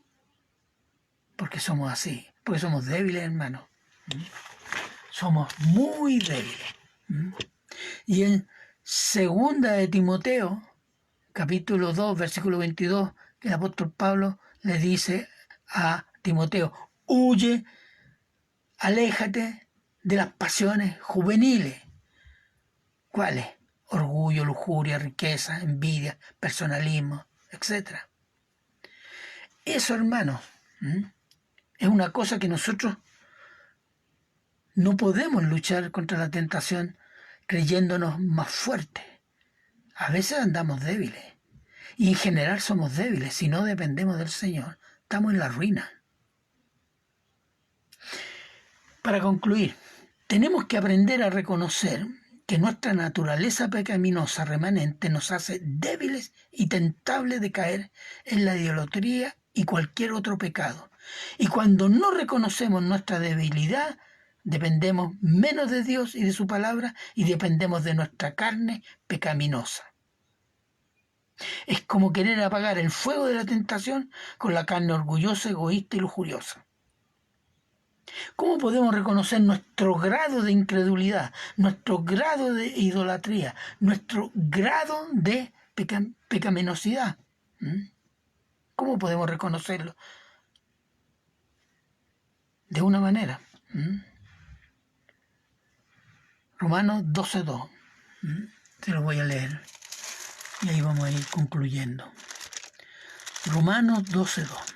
Porque somos así. Porque somos débiles, hermano. Somos muy débiles. Y en segunda de Timoteo, capítulo 2, versículo 22, que el apóstol Pablo le dice a Timoteo, huye, aléjate de las pasiones juveniles. ¿Cuáles? Orgullo, lujuria, riqueza, envidia, personalismo, etc. Eso, hermanos, es una cosa que nosotros no podemos luchar contra la tentación creyéndonos más fuertes. A veces andamos débiles. Y en general somos débiles. Si no dependemos del Señor, estamos en la ruina. Para concluir, tenemos que aprender a reconocer que nuestra naturaleza pecaminosa remanente nos hace débiles y tentables de caer en la idolatría y cualquier otro pecado. Y cuando no reconocemos nuestra debilidad, dependemos menos de Dios y de su palabra y dependemos de nuestra carne pecaminosa. Es como querer apagar el fuego de la tentación con la carne orgullosa, egoísta y lujuriosa. ¿Cómo podemos reconocer nuestro grado de incredulidad, nuestro grado de idolatría, nuestro grado de pecaminosidad? ¿Cómo podemos reconocerlo? De una manera. Romanos 12:2. Te lo voy a leer. Y ahí vamos a ir concluyendo. Romanos 12:2.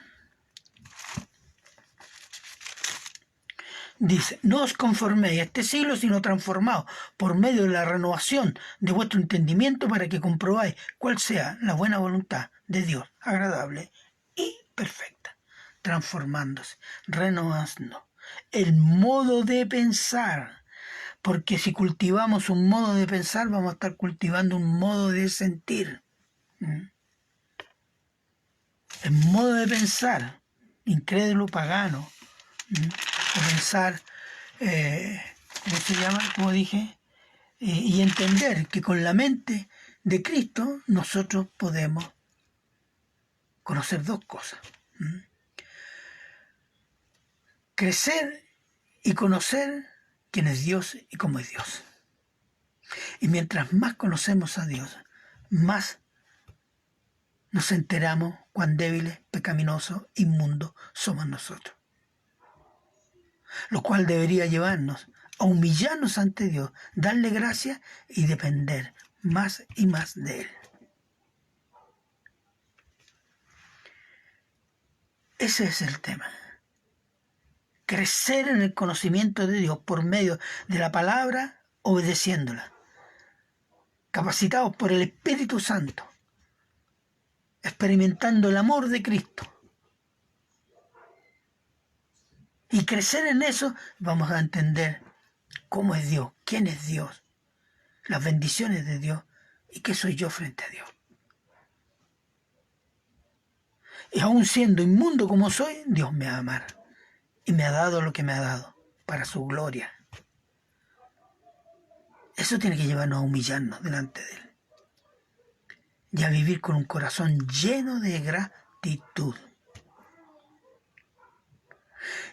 Dice, no os conforméis a este siglo, sino transformaos por medio de la renovación de vuestro entendimiento para que comprobáis cuál sea la buena voluntad de Dios, agradable y perfecta. Transformándose, renovando el modo de pensar, porque si cultivamos un modo de pensar, vamos a estar cultivando un modo de sentir. El modo de pensar, incrédulo, pagano, o pensar, ¿cómo se llama? Como dije, y entender que con la mente de Cristo nosotros podemos conocer dos cosas. Crecer y conocer quién es Dios y cómo es Dios. Y mientras más conocemos a Dios, más nos enteramos cuán débiles, pecaminosos, inmundos somos nosotros. Lo cual debería llevarnos a humillarnos ante Dios, darle gracias y depender más y más de Él. Ese es el tema. Crecer en el conocimiento de Dios por medio de la palabra, obedeciéndola. Capacitados por el Espíritu Santo. Experimentando el amor de Cristo. Y crecer en eso, vamos a entender cómo es Dios, quién es Dios, las bendiciones de Dios y qué soy yo frente a Dios. Y aún siendo inmundo como soy, Dios me va a amar. Y me ha dado lo que me ha dado, para su gloria. Eso tiene que llevarnos a humillarnos delante de Él. Y a vivir con un corazón lleno de gratitud.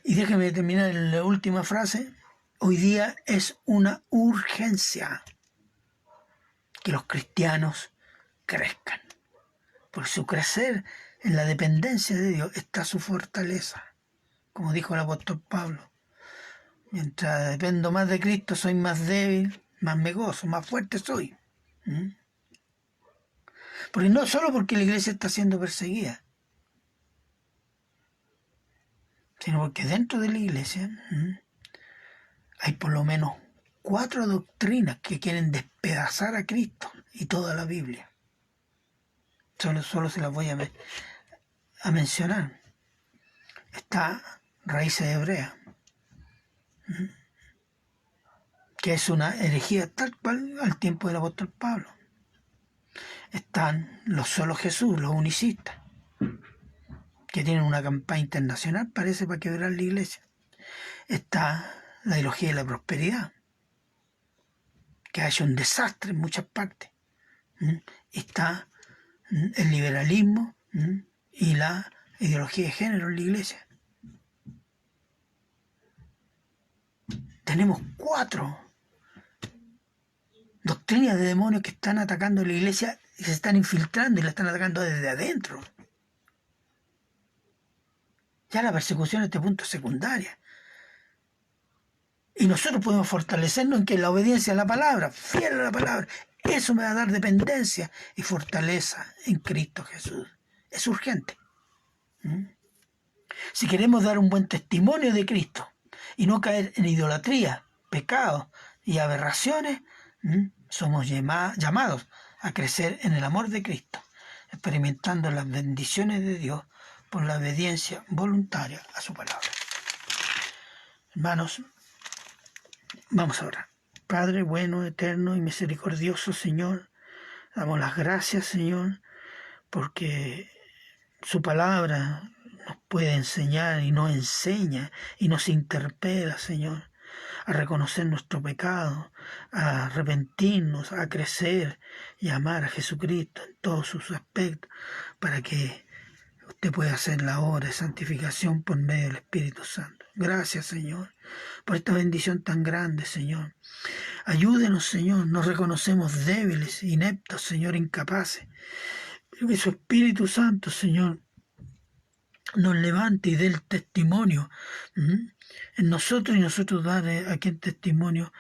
Y déjeme terminar en la última frase. Hoy día es una urgencia que los cristianos crezcan. Por su crecer en la dependencia de Dios está su fortaleza. Como dijo el apóstol Pablo, mientras dependo más de Cristo soy más débil, más me gozo, más fuerte soy. Porque no solo porque la iglesia está siendo perseguida, sino porque dentro de la iglesia hay por lo menos 4 doctrinas que quieren despedazar a Cristo y toda la Biblia. Solo se las voy a mencionar. Está raíces hebreas, que es una herejía tal cual al tiempo del apóstol Pablo. Están los solo Jesús, los unicistas, que tienen una campaña internacional, parece, para quebrar la iglesia. Está la ideología de la prosperidad, que ha hecho un desastre en muchas partes. Está el liberalismo y la ideología de género en la iglesia. Tenemos 4 doctrinas de demonios que están atacando la iglesia y se están infiltrando y la están atacando desde adentro. Ya la persecución a este punto es secundaria. Y nosotros podemos fortalecernos en que la obediencia a la palabra, fiel a la palabra, eso me va a dar dependencia y fortaleza en Cristo Jesús. Es urgente. Si queremos dar un buen testimonio de Cristo y no caer en idolatría, pecados y aberraciones, somos llamados a crecer en el amor de Cristo, experimentando las bendiciones de Dios por la obediencia voluntaria a su palabra. Hermanos, vamos a orar. Padre bueno, eterno y misericordioso Señor, damos las gracias, Señor, porque su palabra nos puede enseñar y nos enseña y nos interpela, Señor, a reconocer nuestro pecado, a arrepentirnos, a crecer y a amar a Jesucristo en todos sus aspectos, para que usted pueda hacer la obra de santificación por medio del Espíritu Santo. Gracias, Señor, por esta bendición tan grande, Señor. Ayúdenos, Señor, nos reconocemos débiles, ineptos, Señor, incapaces. Que su Espíritu Santo, Señor, nos levante y dé el testimonio en nosotros y nosotros dar aquel testimonio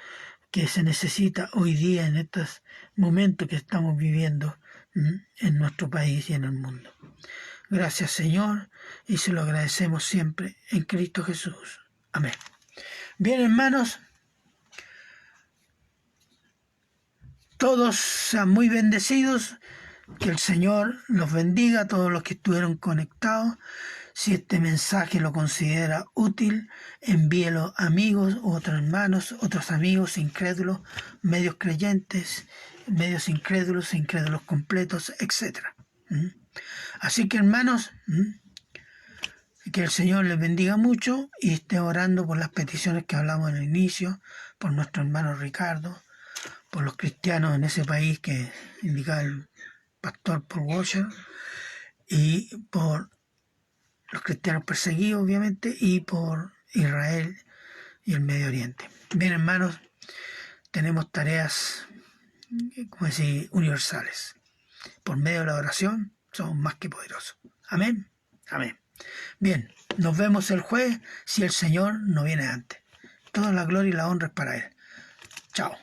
que se necesita hoy día en estos momentos que estamos viviendo en nuestro país y en el mundo. Gracias, Señor, y se lo agradecemos siempre en Cristo Jesús. Amén. Bien, hermanos, todos sean muy bendecidos, que el Señor los bendiga a todos los que estuvieron conectados. Si este mensaje lo considera útil, envíelo a amigos, otros hermanos, otros amigos incrédulos, medios creyentes, medios incrédulos, incrédulos completos, etc. Así que, hermanos, que el Señor les bendiga mucho y esté orando por las peticiones que hablamos en el inicio, por nuestro hermano Ricardo, por los cristianos en ese país que indica el pastor Paul Washer, y por los cristianos perseguidos, obviamente, y por Israel y el Medio Oriente. Bien, hermanos, tenemos tareas, como decir, universales. Por medio de la oración somos más que poderosos. Amén. Amén. Bien, nos vemos el jueves si el Señor no viene antes. Toda la gloria y la honra es para Él. Chao.